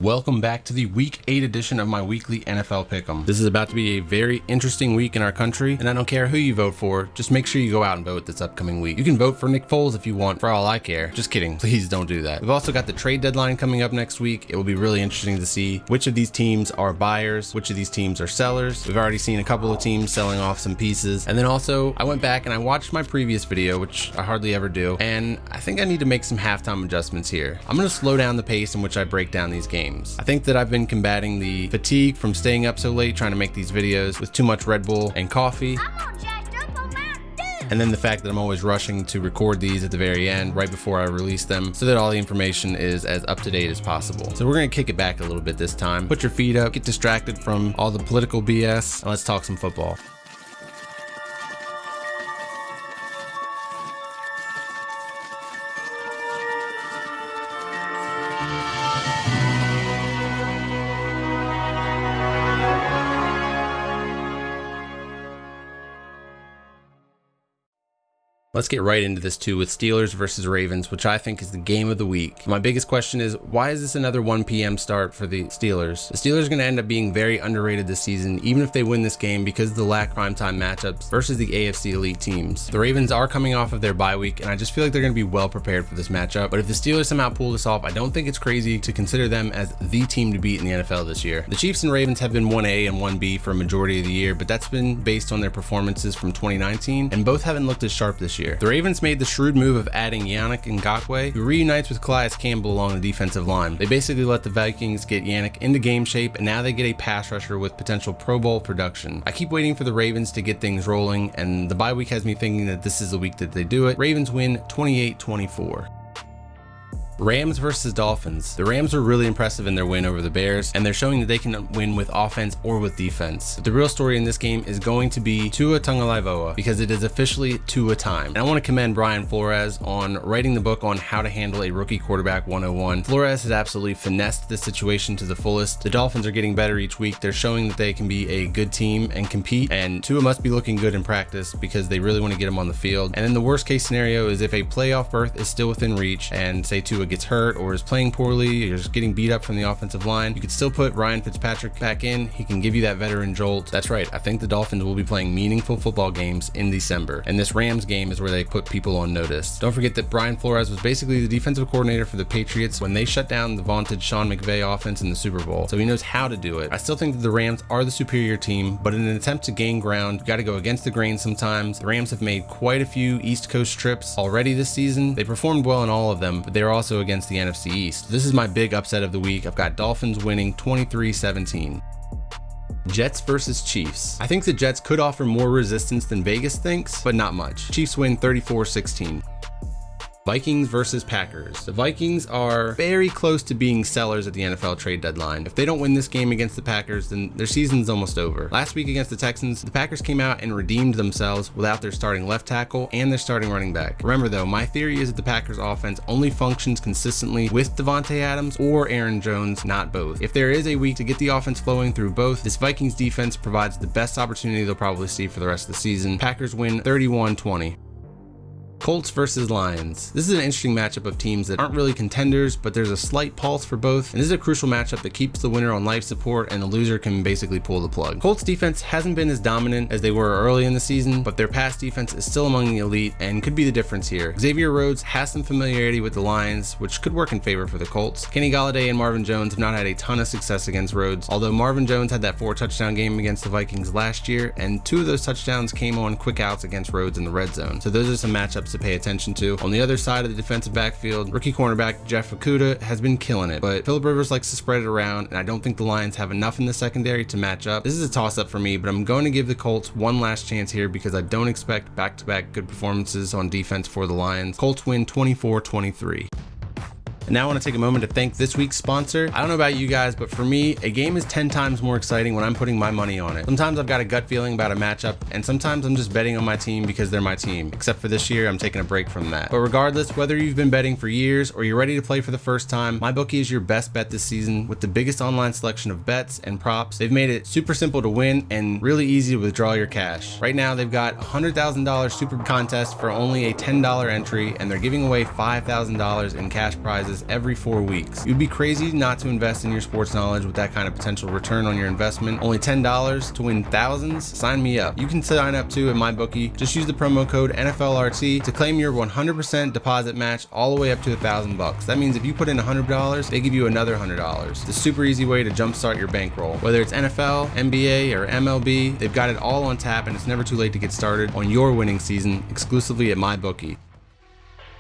Welcome back to the Week 8 edition of my weekly NFL Pick'em. This is about to be a very interesting week in our country, and I don't care who you vote for, just make sure you go out and vote this upcoming week. You can vote for Nick Foles if you want, for all I care. Just kidding, please don't do that. We've also got the trade deadline coming up next week. It will be really interesting to see which of these teams are buyers, which of these teams are sellers. We've already seen a couple of teams selling off some pieces. And then also, I went back and I watched my previous video, which I hardly ever do, and I think I need to make some halftime adjustments here. I'm gonna slow down the pace in which I break down these games. I think that I've been combating the fatigue from staying up so late trying to make these videos with too much Red Bull and coffee. And then the fact that I'm always rushing to record these at the very end, right before I release them, so that all the information is as up to date as possible. So we're gonna kick it back a little bit this time. Put your feet up, get distracted from all the political BS, and let's talk some football. Let's get right into this too with Steelers versus Ravens, which I think is the game of the week. My biggest question is, why is this another 1 p.m. start for the Steelers? The Steelers are going to end up being very underrated this season, even if they win this game because of the lack of primetime matchups versus the AFC elite teams. The Ravens are coming off of their bye week, and I just feel like they're going to be well prepared for this matchup. But if the Steelers somehow pull this off, I don't think it's crazy to consider them as the team to beat in the NFL this year. The Chiefs and Ravens have been 1A and 1B for a majority of the year, but that's been based on their performances from 2019, and both haven't looked as sharp this year. The Ravens made the shrewd move of adding Yannick Ngakoue, who reunites with Calais Campbell along the defensive line. They basically let the Vikings get Yannick into game shape, and now they get a pass rusher with potential Pro Bowl production. I keep waiting for the Ravens to get things rolling, and the bye week has me thinking that this is the week that they do it. Ravens win 28-24. Rams versus Dolphins. The Rams are really impressive in their win over the Bears, and they're showing that they can win with offense or with defense. But the real story in this game is going to be Tua Tagovailoa, because it is officially Tua time. And I want to commend Brian Flores on writing the book on how to handle a rookie quarterback 101. Flores has absolutely finessed this situation to the fullest. The Dolphins are getting better each week. They're showing that they can be a good team and compete, and Tua must be looking good in practice because they really want to get him on the field. And then the worst case scenario is if a playoff berth is still within reach and say Tua gets hurt or is playing poorly or is getting beat up from the offensive line, you could still put Ryan Fitzpatrick back in. He can give you that veteran jolt. That's right, I think the Dolphins will be playing meaningful football games in December, and this Rams game is where they put people on notice. Don't forget that Brian Flores was basically the defensive coordinator for the Patriots when they shut down the vaunted Sean McVay offense in the Super Bowl, so he knows how to do it. I still think that the Rams are the superior team, but in an attempt to gain ground, you got to go against the grain sometimes. The Rams have made quite a few East Coast trips already this season. They performed well in all of them, but they're also against the NFC East. This is my big upset of the week. I've got Dolphins winning 23-17. Jets versus Chiefs. I think the Jets could offer more resistance than Vegas thinks, but not much. Chiefs win 34-16. Vikings versus Packers. The Vikings are very close to being sellers at the NFL trade deadline. If they don't win this game against the Packers, then their season's almost over. Last week against the Texans, the Packers came out and redeemed themselves without their starting left tackle and their starting running back. Remember though, my theory is that the Packers offense only functions consistently with Devontae Adams or Aaron Jones, not both. If there is a week to get the offense flowing through both, this Vikings defense provides the best opportunity they'll probably see for the rest of the season. Packers win 31-20. Colts versus Lions. This is an interesting matchup of teams that aren't really contenders, but there's a slight pulse for both, and this is a crucial matchup that keeps the winner on life support and the loser can basically pull the plug. Colts defense hasn't been as dominant as they were early in the season, but their pass defense is still among the elite and could be the difference here. Xavier Rhodes has some familiarity with the Lions, which could work in favor for the Colts. Kenny Golladay and Marvin Jones have not had a ton of success against Rhodes, although Marvin Jones had that 4-touchdown game against the Vikings last year, and 2 of those touchdowns came on quick outs against Rhodes in the red zone. So those are some matchups to pay attention to. On the other side of the defensive backfield, rookie cornerback Jeff Okudah has been killing it, but Phillip Rivers likes to spread it around, and I don't think the Lions have enough in the secondary to match up. This is a toss-up for me, but I'm going to give the Colts one last chance here because I don't expect back-to-back good performances on defense for the Lions. Colts win 24-23. And now I want to take a moment to thank this week's sponsor. I don't know about you guys, but for me, a game is 10 times more exciting when I'm putting my money on it. Sometimes I've got a gut feeling about a matchup, and sometimes I'm just betting on my team because they're my team. Except for this year, I'm taking a break from that. But regardless, whether you've been betting for years or you're ready to play for the first time, MyBookie is your best bet this season with the biggest online selection of bets and props. They've made it super simple to win and really easy to withdraw your cash. Right now, they've got a $100,000 super contest for only a $10 entry, and they're giving away $5,000 in cash prizes practice every 4 weeks. It would be crazy not to invest in your sports knowledge with that kind of potential return on your investment. Only $10 to win thousands? Sign me up. You can sign up too at MyBookie. Just use the promo code NFLRT to claim your 100% deposit match all the way up to $1,000. That means if you put in $100, they give you another $100. It's a super easy way to jumpstart your bankroll. Whether it's NFL, NBA, or MLB, they've got it all on tap, and it's never too late to get started on your winning season exclusively at MyBookie.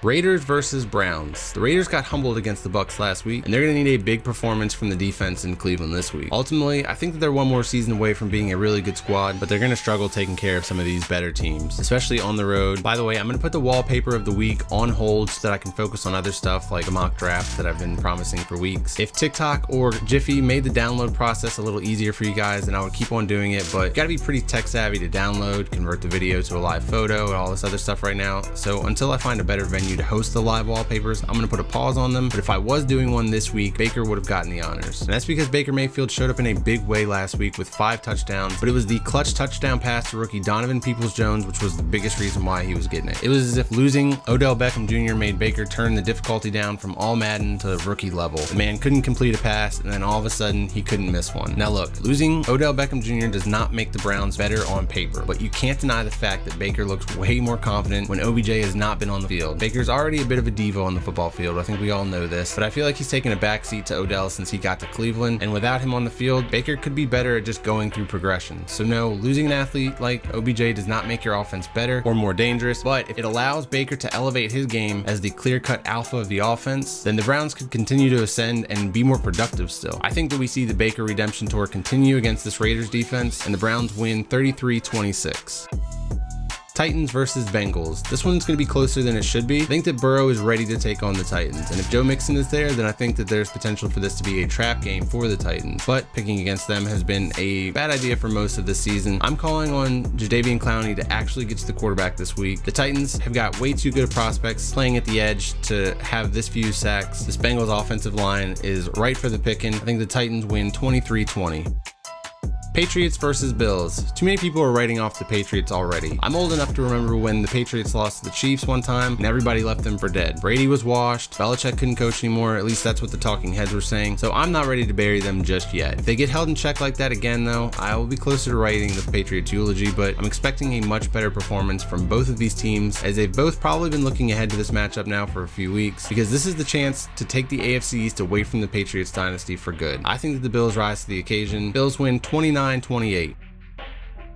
Raiders versus Browns. The Raiders got humbled against the Bucs last week, and they're going to need a big performance from the defense in Cleveland this week. Ultimately, I think that they're one more season away from being a really good squad, but they're going to struggle taking care of some of these better teams, especially on the road. By the way, I'm going to put the wallpaper of the week on hold so that I can focus on other stuff like the mock draft that I've been promising for weeks. If TikTok or Jiffy made the download process a little easier for you guys, then I would keep on doing it, but you got to be pretty tech savvy to download, convert the video to a live photo, and all this other stuff right now. So until I find a better venue to host the live wallpapers, I'm going to put a pause on them, but if I was doing one this week, Baker would have gotten the honors. And that's because Baker Mayfield showed up in a big way last week with 5 touchdowns, but it was the clutch touchdown pass to rookie Donovan Peoples-Jones, which was the biggest reason why he was getting it. It was as if losing Odell Beckham Jr. made Baker turn the difficulty down from all Madden to rookie level. The man couldn't complete a pass, and then all of a sudden, he couldn't miss one. Now look, losing Odell Beckham Jr. does not make the Browns better on paper, but you can't deny the fact that Baker looks way more confident when OBJ has not been on the field. Baker's already a bit of a diva on the football field. I think we all know this, but I feel like he's taken a backseat to Odell since he got to Cleveland, and without him on the field, Baker could be better at just going through progression. So no, losing an athlete like OBJ does not make your offense better or more dangerous, but if it allows Baker to elevate his game as the clear-cut alpha of the offense, then the Browns could continue to ascend and be more productive still. I think that we see the Baker redemption tour continue against this Raiders defense, and the Browns win 33-26. Titans versus Bengals. This one's going to be closer than it should be. I think that Burrow is ready to take on the Titans, and if Joe Mixon is there, then I think that there's potential for this to be a trap game for the Titans, but picking against them has been a bad idea for most of this season. I'm calling on Jadeveon Clowney to actually get to the quarterback this week. The Titans have got way too good prospects playing at the edge to have this few sacks. This Bengals offensive line is right for the picking. I think the Titans win 23-20. Patriots versus Bills. Too many people are writing off the Patriots already. I'm old enough to remember when the Patriots lost to the Chiefs one time and everybody left them for dead. Brady was washed, Belichick couldn't coach anymore, at least that's what the talking heads were saying, so I'm not ready to bury them just yet. If they get held in check like that again though, I will be closer to writing the Patriots eulogy, but I'm expecting a much better performance from both of these teams, as they've both probably been looking ahead to this matchup now for a few weeks, because this is the chance to take the AFC East away from the Patriots dynasty for good. I think that the Bills rise to the occasion. Bills win 29-28.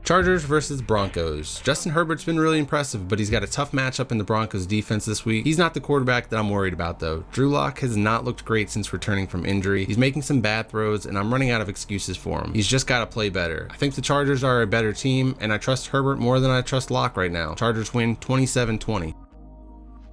Chargers versus Broncos. Justin Herbert's been really impressive, but he's got a tough matchup in the Broncos defense this week. He's not the quarterback that I'm worried about though. Drew Lock has not looked great since returning from injury. He's making some bad throws, and I'm running out of excuses for him. He's just got to play better. I think the Chargers are a better team, and I trust Herbert more than I trust Lock right now. Chargers win 27-20.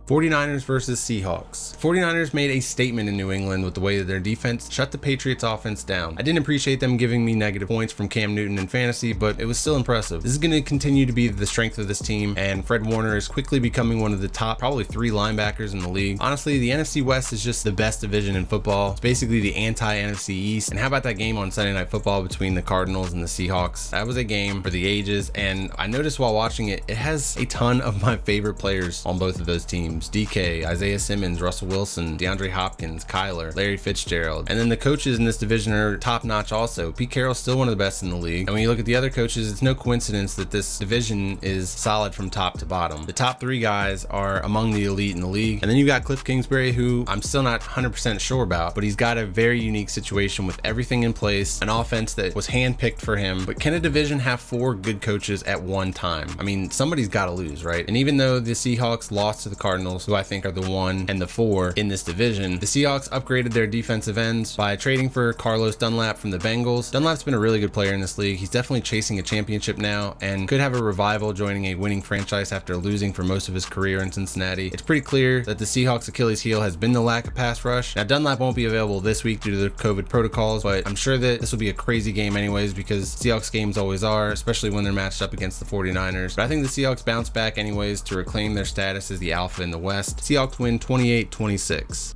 49ers versus Seahawks. 49ers made a statement in New England with the way that their defense shut the Patriots offense down. I didn't appreciate them giving me negative points from Cam Newton in fantasy, but it was still impressive. This is going to continue to be the strength of this team, and Fred Warner is quickly becoming one of the top probably 3 linebackers in the league. Honestly, the NFC West is just the best division in football. It's basically the anti-NFC East. And how about that game on Sunday Night Football between the Cardinals and the Seahawks? That was a game for the ages, and I noticed while watching it, it has a ton of my favorite players on both of those teams. DK, Isaiah Simmons, Russell Wilson, DeAndre Hopkins, Kyler, Larry Fitzgerald. And then the coaches in this division are top notch also. Pete Carroll's still one of the best in the league. And when you look at the other coaches, it's no coincidence that this division is solid from top to bottom. The top 3 guys are among the elite in the league. And then you got Cliff Kingsbury, who I'm still not 100% sure about, but he's got a very unique situation with everything in place, an offense that was handpicked for him. But can a division have 4 good coaches at one time? I mean, somebody's got to lose, right? And even though the Seahawks lost to the Cardinals, who I think are the 1 and the 4 in this division, the Seahawks upgraded their defensive ends by trading for Carlos Dunlap from the Bengals. Dunlap's been a really good player in this league. He's definitely chasing a championship now and could have a revival joining a winning franchise after losing for most of his career in Cincinnati. It's pretty clear that the Seahawks' Achilles heel has been the lack of pass rush. Now, Dunlap won't be available this week due to the COVID protocols, but I'm sure that this will be a crazy game anyways, because Seahawks games always are, especially when they're matched up against the 49ers. But I think the Seahawks bounce back anyways to reclaim their status as the alpha in the West. Seahawks win 28-26.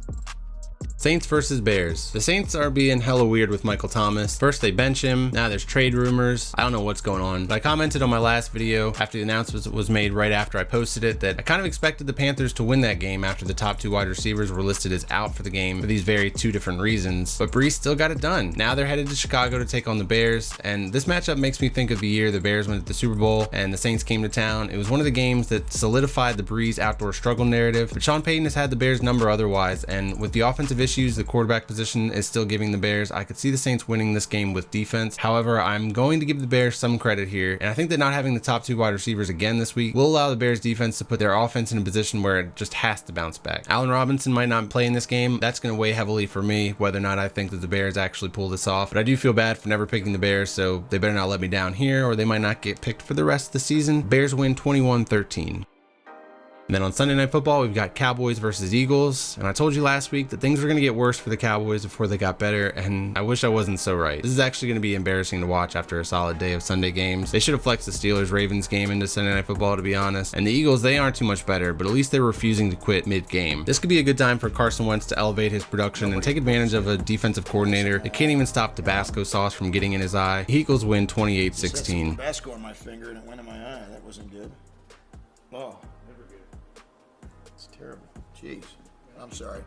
Saints versus Bears. The Saints are being hella weird with Michael Thomas. First they bench him, now there's trade rumors. I don't know what's going on. But I commented on my last video after the announcement was made right after I posted it that I kind of expected the Panthers to win that game after the top two wide receivers were listed as out for the game for these very two different reasons. But Brees still got it done. Now they're headed to Chicago to take on the Bears, and this matchup makes me think of the year the Bears went to the Super Bowl and the Saints came to town. It was one of the games that solidified the Brees outdoor struggle narrative, but Sean Payton has had the Bears number otherwise, and with the offensive issues the quarterback position is still giving the Bears, I could see the Saints winning this game with defense. However, I'm going to give the Bears some credit here, and I think that not having the top two wide receivers again this week will allow the Bears defense to put their offense in a position where it just has to bounce back. Allen Robinson might not play in this game. That's going to weigh heavily for me whether or not I think that the Bears actually pull this off, but I do feel bad for never picking the Bears, so they better not let me down here or they might not get picked for the rest of the season. Bears win 21-13. And then on Sunday Night Football, we've got Cowboys versus Eagles. And I told you last week that things were going to get worse for the Cowboys before they got better. And I wish I wasn't so right. This is actually going to be embarrassing to watch after a solid day of Sunday games. They should have flexed the Steelers-Ravens game into Sunday Night Football, to be honest. And the Eagles, they aren't too much better, but at least they're refusing to quit mid-game. This could be a good time for Carson Wentz to elevate his production and take advantage of a defensive coordinator that can't even stop Tabasco sauce from getting in his eye. The Eagles win 28-16. Tabasco on my finger and it went in my eye. That wasn't good. Oh. Terrible. Jeez. I'm sorry.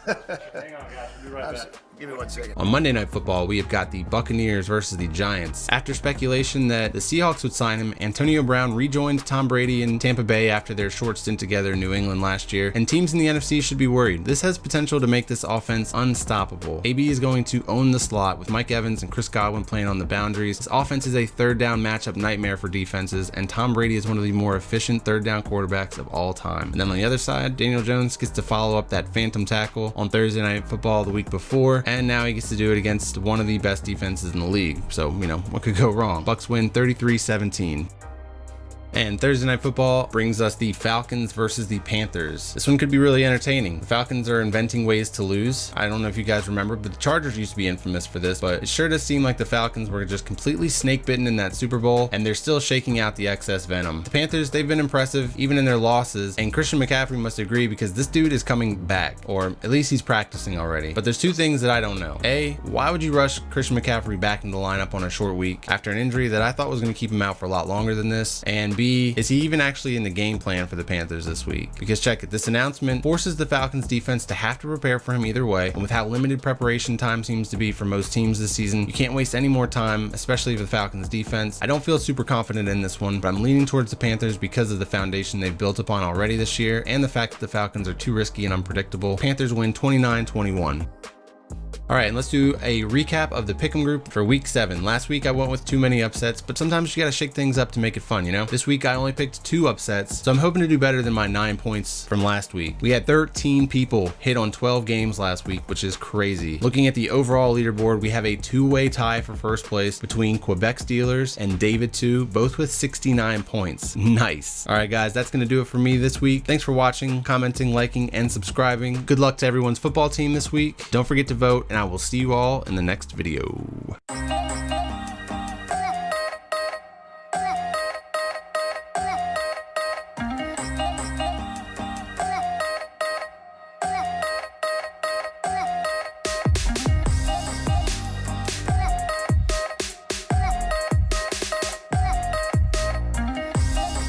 Hang on, guys. We'll be right back. Give me 1 second. On Monday Night Football, we have got the Buccaneers versus the Giants. After speculation that the Seahawks would sign him, Antonio Brown rejoined Tom Brady in Tampa Bay after their short stint together in New England last year, and teams in the NFC should be worried. This has potential to make this offense unstoppable. AB is going to own the slot with Mike Evans and Chris Godwin playing on the boundaries. This offense is a third down matchup nightmare for defenses, and Tom Brady is one of the more efficient third down quarterbacks of all time. And then on the other side, Daniel Jones gets to follow up that phantom tackle on Thursday Night Football the week before, and now he gets to do it against one of the best defenses in the league. So, you know, what could go wrong? Bucks win 33-17. And Thursday Night Football brings us the Falcons versus the Panthers. This one could be really entertaining. The Falcons are inventing ways to lose. I don't know if you guys remember, but the Chargers used to be infamous for this, but it sure does seem like the Falcons were just completely snake bitten in that Super Bowl, and they're still shaking out the excess venom. The Panthers, they've been impressive even in their losses, and Christian McCaffrey must agree because this dude is coming back, or at least he's practicing already. But there's two things that I don't know. A, why would you rush Christian McCaffrey back into the lineup on a short week after an injury that I thought was going to keep him out for a lot longer than this? And B, is he even actually in the game plan for the Panthers this week? Because check it, this announcement forces the Falcons defense to have to prepare for him either way, and with how limited preparation time seems to be for most teams this season, you can't waste any more time, especially for the Falcons defense. I don't feel super confident in this one, but I'm leaning towards the Panthers because of the foundation they've built upon already this year and the fact that the Falcons are too risky and unpredictable. Panthers win 29-21. All right, and let's do a recap of the Pick'em group for week 7. Last week I went with too many upsets, but sometimes you gotta shake things up to make it fun, you know? This week I only picked 2 upsets, so I'm hoping to do better than my 9 points from last week. We had 13 people hit on 12 games last week, which is crazy. Looking at the overall leaderboard, we have a 2-way tie for first place between Quebec Steelers and David 2, both with 69 points. Nice. All right, guys, that's gonna do it for me this week. Thanks for watching, commenting, liking, and subscribing. Good luck to everyone's football team this week. Don't forget to vote, and I will see you all in the next video.